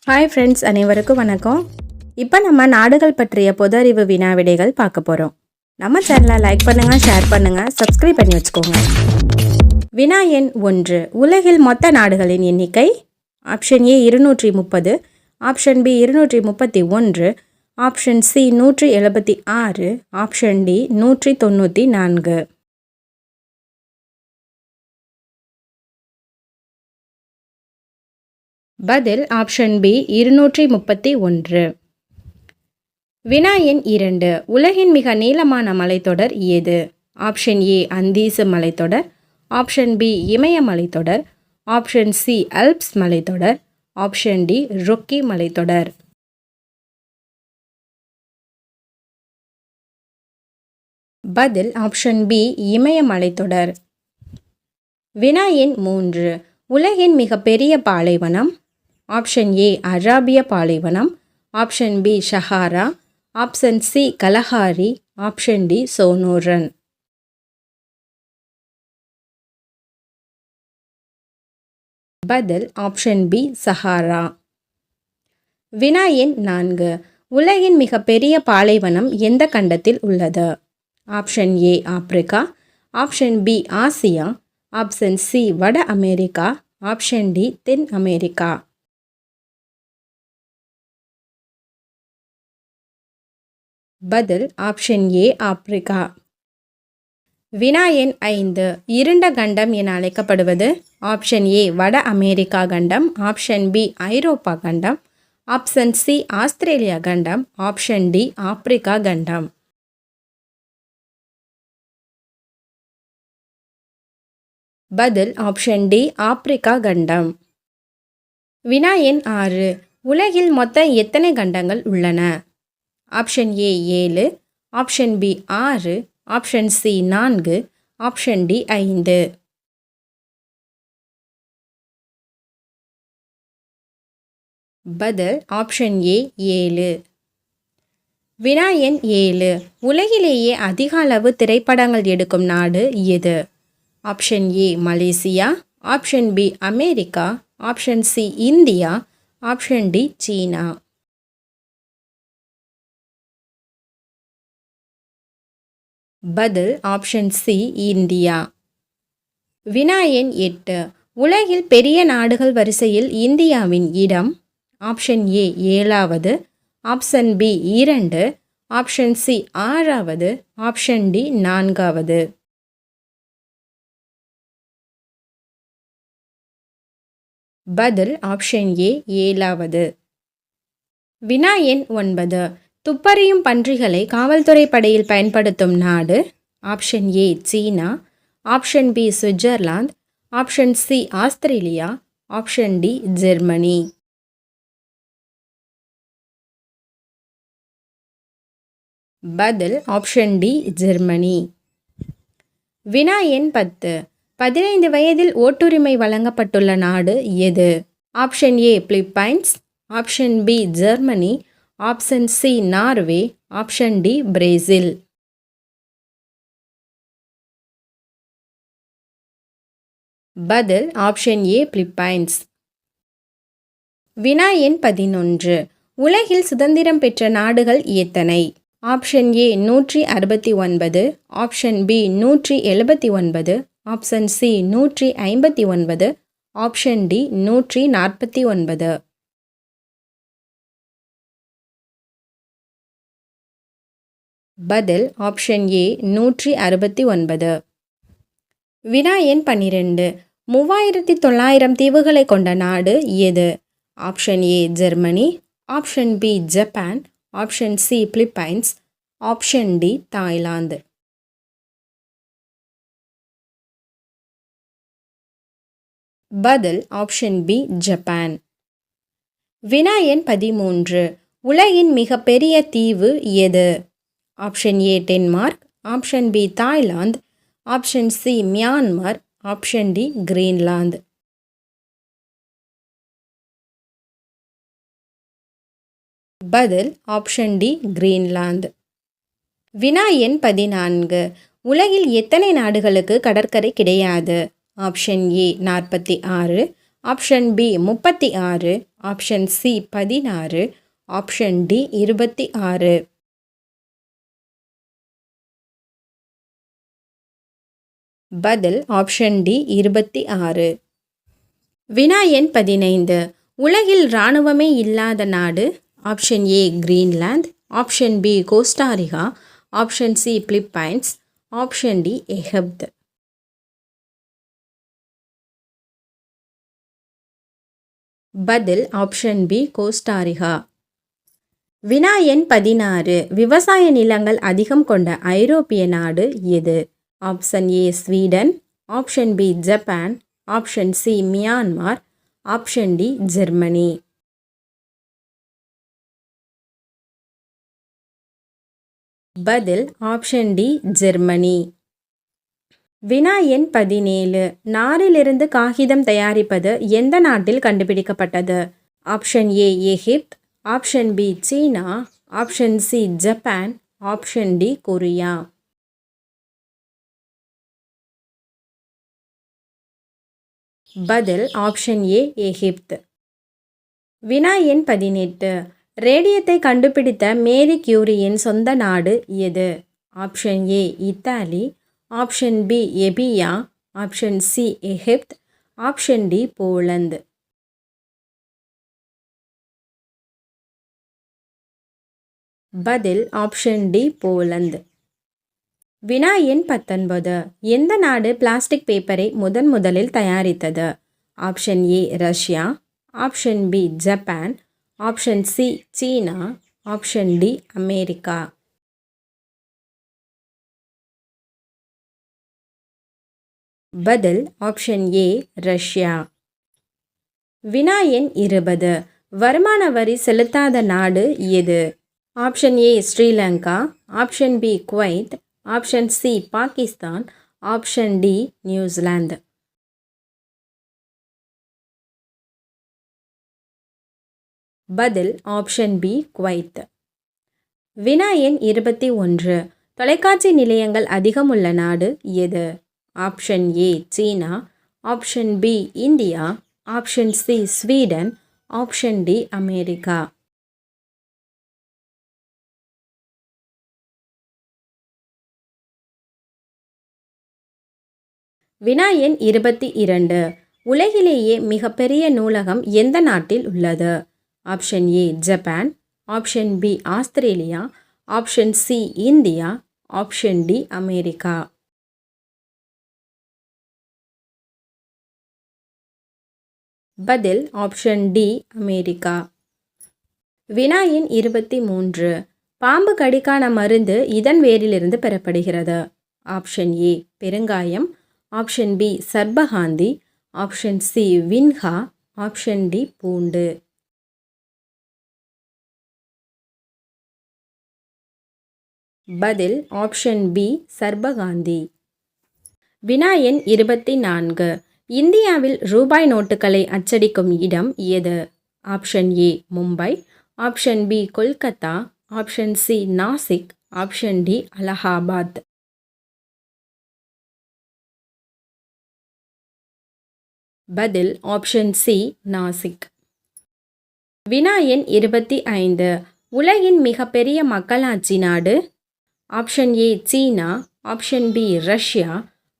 Hi friends, அனைவருக்கும் வணக்கம். இப்போ நம்ம நாடுகள் பற்றிய பொது அறிவு வினா விடைகள் பார்க்க போகிறோம். நம்ம சேனலை லைக் பண்ணுங்கள், ஷேர் பண்ணுங்கள், சப்ஸ்கிரைப் பண்ணி வச்சுக்கோங்க. வினா எண் 1. உலகில் மொத்த நாடுகளின் எண்ணிக்கை? Option A 230, option B 231, option C 176, option D 194. பதில் ஆப்ஷன் பி 231. வினா எண் 2. உலகின் மிக நீளமான மலைத்தொடர் எது? ஆப்ஷன் ஏ அந்தீசு மலைத்தொடர், ஆப்ஷன் பி இமய மலைத்தொடர், ஆப்ஷன் சி அல்ப்ஸ் மலைத்தொடர், ஆப்ஷன் டி ரொக்கி மலைத்தொடர். பதில் ஆப்ஷன் பி இமய மலைத்தொடர். வினா எண் 3. உலகின் மிகப்பெரிய பாலைவனம்? ஆப்ஷன் ஏ அராபிய பாலைவனம், option B Sahara, option C Kalahari, option D Sonoran. பதில் ஆப்ஷன் பி சஹாரா. வினா எண் 4. உலகின் மிகப்பெரிய பாலைவனம் எந்த கண்டத்தில் உள்ளது? Option A Africa, option B Asia, option C வட அமெரிக்கா, ஆப்ஷன் டி தென் அமெரிக்கா. பதில் ஆப்ஷன் ஏ ஆப்பிரிக்கா. வினா எண் 5. இருண்ட கண்டம் என அழைக்கப்படுவது? ஆப்ஷன் ஏ வட அமெரிக்கா கண்டம், ஆப்ஷன் பி ஐரோப்பா கண்டம், ஆப்ஷன் சி ஆஸ்திரேலியா கண்டம், ஆப்ஷன் டி ஆப்பிரிக்கா கண்டம். பதில் ஆப்ஷன் டி ஆப்பிரிக்கா கண்டம். வினா எண் 6. உலகில் மொத்தம் எத்தனை கண்டங்கள் உள்ளன? Option A 7, option B 6, option C 4, option D 5. பதில் ஆப்ஷன் ஏ 7. வினா எண் 7. உலகிலேயே அதிக அளவு திரைப்படங்கள் எடுக்கும் நாடு எது? Option A Malaysia, option B America, option C India, option D சீனா. பதில் ஆப்ஷன் சி இந்தியா. வினா எண் 8. உலகில் பெரிய நாடுகள் வரிசையில் இந்தியாவின் இடம்? ஆப்ஷன் ஏ 7வது, ஆப்ஷன் பி 2, ஆப்ஷன் சி 6வது, ஆப்ஷன் டி 4வது. பதில் ஆப்ஷன் ஏ 7வது. வினா எண் 9. துப்பறியும் பன்றிகளை காவல்துறை படையில் பயன்படுத்தும் நாடு? ஆப்ஷன் ஏ சீனா, option B Switzerland, option C Australia, option D Germany. பதில் ஆப்ஷன் டி ஜெர்மனி. வினா எண் 10. 15 வயதில் ஓட்டுரிமை வழங்கப்பட்டுள்ள நாடு எது? Option A Philippines, option B Germany, option C Norway, option D Brazil. பதில் ஆப்ஷன் ஏ பிலிப்பைன்ஸ். வினா எண் 11. உலகில் சுதந்திரம் பெற்ற நாடுகள் எத்தனை? Option A 169, option B 179, option C 159, option D 149. பதில் ஆப்ஷன் ஏ 169. வினா எண் 12. 3900 தீவுகளை கொண்ட நாடு எது? Option A Germany, option B Japan, option C Philippines, option D Thailand. பதில் ஆப்ஷன் பி ஜப்பான். வினா எண் 13. உலகின் மிகப்பெரிய தீவு எது? Option A Denmark, option B Thailand, option C Myanmar, option D Greenland. பதில் ஆப்ஷன் டி கிரீன்லாந்து. வினா எண் 14. உலகில் எத்தனை நாடுகளுக்கு கடற்கரை கிடையாது? Option A 46, option B 36, option C 16, option D 26. பதில் ஆப்ஷன் டி 26. வினா எண் 15. உலகில் இராணுவமே இல்லாத நாடு. Option A Greenland, option B Costa Rica, option C Philippines, option D Egypt. பதில் ஆப்ஷன் பி கோஸ்டாரிகா. வினா எண் 16. விவசாய நிலங்கள் அதிகம் கொண்ட ஐரோப்பிய நாடு எது? Option A Sweden, option B Japan, option C Myanmar, option D Germany. பதில் ஆப்ஷன் டி ஜெர்மனி. வினா எண் 17. நாரிலிருந்து காகிதம் தயாரிப்பது எந்த நாட்டில் கண்டுபிடிக்கப்பட்டது? Option A Egypt, option B சீனா, option C Japan, option D Korea. பதில் ஆப்ஷன் ஏ எகிப்து. வினா எண் 18. ரேடியத்தை கண்டுபிடித்த மேரி கியூரியின் சொந்த நாடு எது? Option A Italy, option B எபியா, option C Egypt, option D Poland. பதில் ஆப்ஷன் டி போலந்து. வினா எண் 19. எந்த நாடு பிளாஸ்டிக் பேப்பரை முதலில் தயாரித்தது? Option A Russia, option B Japan, option C சீனா, ஆப்ஷன் டி அமெரிக்கா. பதில் ஆப்ஷன் ஏ ரஷ்யா. வினா எண் 20. வருமான வரி செலுத்தாத நாடு எது? Option A Sri Lanka, option B Kuwait, option C Pakistan, option D New Zealand. பதில் ஆப்ஷன் பி குவைத். வினா எண் 21. தொலைக்காட்சி நிலையங்கள் அதிகம் உள்ள நாடு எது? ஆப்ஷன் ஏ சீனா, option B India, option C Sweden, option D America. வினா எண் 22. உலகிலேயே மிகப்பெரிய நூலகம் எந்த நாட்டில் உள்ளது? Option A Japan, option B Australia, option C India, option D America. பதில் ஆப்ஷன் டி அமெரிக்கா. வினா எண் 23. பாம்பு கடிக்கான மருந்து இதன் வேரிலிருந்து பெறப்படுகிறது? ஆப்ஷன் ஏ பெருங்காயம், ஆப்ஷன் பி சர்பகாந்தி, ஆப்ஷன் சி வின்ஹா, ஆப்ஷன் டி பூண்டு. பதில் ஆப்ஷன் பி சர்பகாந்தி. வினா எண் 24. இந்தியாவில் ரூபாய் நோட்டுகளை அச்சடிக்கும் இடம் எது? Option A Mumbai, option B Kolkata, option C Nashik, option D Allahabad. பதில் ஆப்ஷன் சி நாசிக். வினா எண் 25. உலகின் மிகப்பெரிய மக்களாட்சி நாடு? ஆப்ஷன் ஏ சீனா, option B Russia,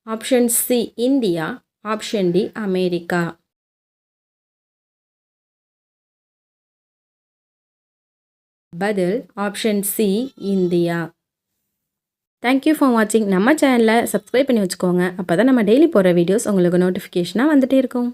option C India, option D America. பதில் option C India. Thank you for வாட்சிங். நம்ம சேனலை சப்ஸ்கிரைப் பண்ணி வச்சுக்கோங்க. அப்போ தான் நம்ம டெய்லி போகிற வீடியோஸ் உங்களுக்கு நோட்டிஃபிகேஷனாக வந்துகிட்டே இருக்கும்.